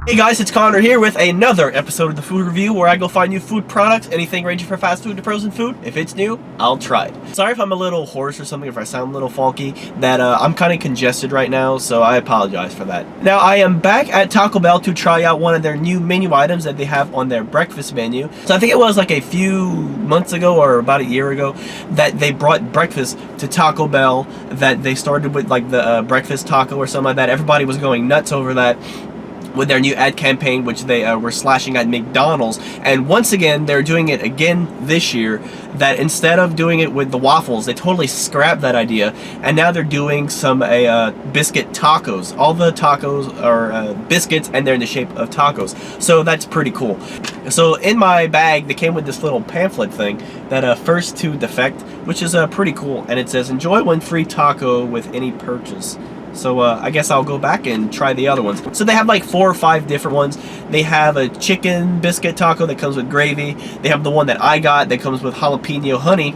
Hey guys, it's Connor here with another episode of the Food Review where I go find new food products, anything ranging from fast food to frozen food. If it's new, I'll try it. Sorry if I'm a little hoarse or something, if I sound a little funky, that I'm kind of congested right now, so I apologize for that. Now, I am back at Taco Bell to try out one of their new menu items that they have on their breakfast menu. So I think it was like a few months ago or about a year ago that they brought breakfast to Taco Bell, that they started with like the breakfast taco or something like that. Everybody was going nuts over that with their new ad campaign, which they were slashing at McDonald's. And once again, they're doing it again this year, that instead of doing it with the waffles, they totally scrapped that idea, and now they're doing some biscuit tacos. All the tacos are biscuits, and they're in the shape of tacos. So that's pretty cool. So in my bag, they came with this little pamphlet thing, that first to defect, which is pretty cool. And it says, enjoy one free taco with any purchase. So I guess I'll go back and try the other ones. So they have like 4 or 5 different ones. They have a chicken biscuit taco that comes with gravy. They have the one that I got that comes with jalapeno honey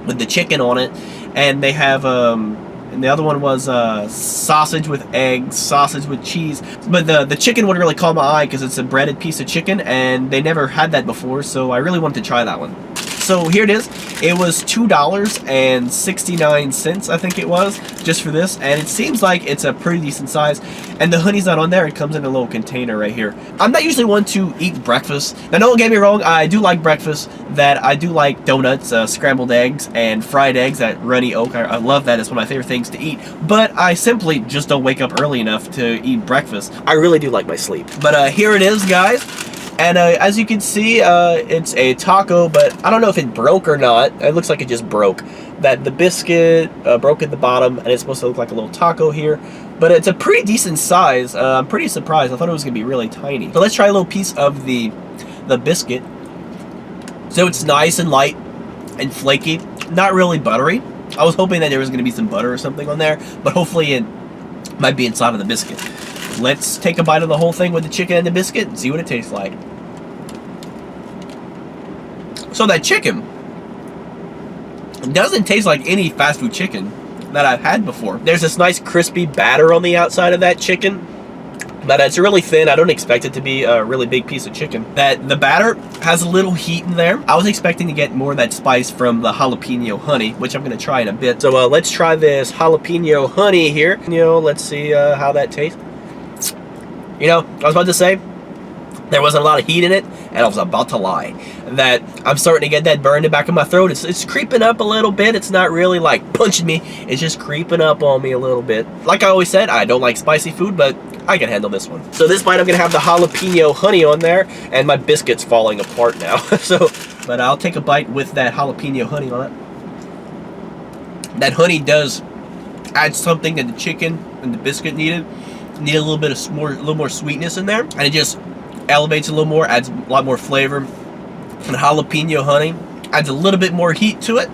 with the chicken on it. And they have, and the other one was sausage with eggs, sausage with cheese. But the chicken one really caught my eye because it's a breaded piece of chicken, and they never had that before, so I really wanted to try that one. So here it is. It was $2.69, I think it was, just for this. And it seems like it's a pretty decent size. And the honey's not on there. It comes in a little container right here. I'm not usually one to eat breakfast. Now, don't get me wrong. I do like breakfast. That I do like donuts, scrambled eggs, and fried eggs at Runny Oak. I love that. It's one of my favorite things to eat. But I simply just don't wake up early enough to eat breakfast. I really do like my sleep. But here it is, guys. And as you can see, it's a taco, but I don't know if it broke or not. It looks like it just broke. That the biscuit broke at the bottom, and it's supposed to look like a little taco here. But it's a pretty decent size. I'm pretty surprised. I thought it was going to be really tiny. So let's try a little piece of the biscuit. So it's nice and light and flaky. Not really buttery. I was hoping that there was going to be some butter or something on there, but hopefully it might be inside of the biscuit. Let's take a bite of the whole thing with the chicken and the biscuit and see what it tastes like. So that chicken doesn't taste like any fast food chicken that I've had before. There's this nice crispy batter on the outside of that chicken, but it's really thin. I don't expect it to be a really big piece of chicken. That the batter has a little heat in there. I was expecting to get more of that spice from the jalapeno honey, which I'm going to try in a bit. So let's try this jalapeno honey here. Let's see how that tastes. I was about to say there wasn't a lot of heat in it, and I was about to lie. That I'm starting to get that burn in the back of my throat. It's creeping up a little bit. It's not really like punching me. It's just creeping up on me a little bit. Like I always said, I don't like spicy food, but I can handle this one. So this bite, I'm going to have the jalapeno honey on there, and my biscuit's falling apart now. But I'll take a bite with that jalapeno honey on it. That honey does add something that the chicken and the biscuit needed. Need a little bit of a little more sweetness in there, and it just elevates a little more, adds a lot more flavor. And jalapeno honey adds a little bit more heat to it,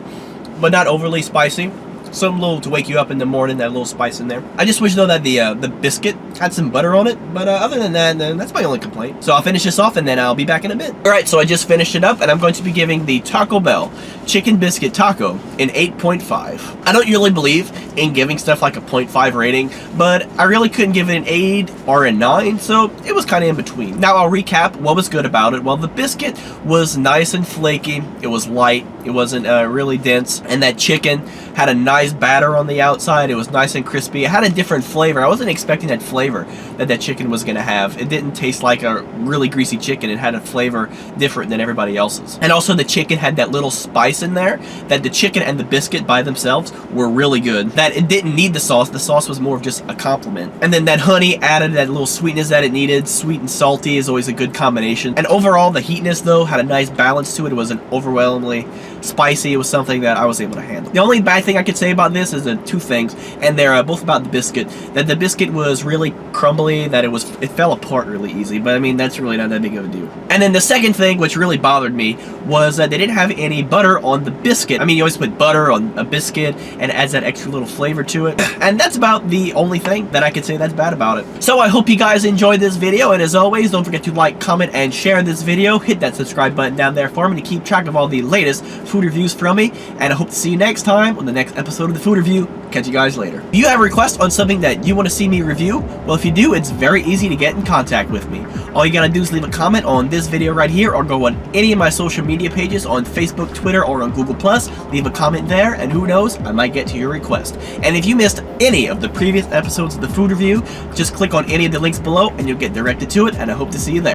but not overly spicy. Some little to wake you up in the morning, that little spice in there. I just wish though that the biscuit had some butter on it, but other than that, that's my only complaint. So I'll finish this off and then I'll be back in a bit. Alright, so I just finished it up and I'm going to be giving the Taco Bell Chicken Biscuit Taco an 8.5. I don't usually believe in giving stuff like a 0.5 rating, but I really couldn't give it an 8 or a 9, so it was kind of in between. Now I'll recap what was good about it. Well, the biscuit was nice and flaky, it was light, it wasn't really dense, and that chicken had a nice batter on the outside. It was nice and crispy. It had a different flavor. I wasn't expecting that flavor that chicken was going to have. It didn't taste like a really greasy chicken. It had a flavor different than everybody else's. And also the chicken had that little spice in there, that the chicken and the biscuit by themselves were really good. That it didn't need the sauce. The sauce was more of just a compliment. And then that honey added that little sweetness that it needed. Sweet and salty is always a good combination. And overall, the heatness though had a nice balance to it. It wasn't overwhelmingly spicy. It was something that I was able to handle. The only bad thing I could say about this is the 2 things, and they're both about the biscuit. That the biscuit was really crumbly, that it fell apart really easy, but I mean, that's really not that big of a deal. And then the second thing, which really bothered me, was that they didn't have any butter on the biscuit. I mean, you always put butter on a biscuit, and it adds that extra little flavor to it. And that's about the only thing that I could say that's bad about it. So I hope you guys enjoyed this video, and as always, don't forget to like, comment, and share this video. Hit that subscribe button down there for me to keep track of all the latest food reviews from me, and I hope to see you next time on the next episode of the Food Review. Catch you guys later. Do you have a request on something that you want to see me review? Well, if you do, it's very easy to get in contact with me. All you gotta do is leave a comment on this video right here, or go on any of my social media pages on Facebook, Twitter, or on Google+. Leave a comment there, and who knows, I might get to your request. And if you missed any of the previous episodes of the Food Review, just click on any of the links below and you'll get directed to it, and I hope to see you there.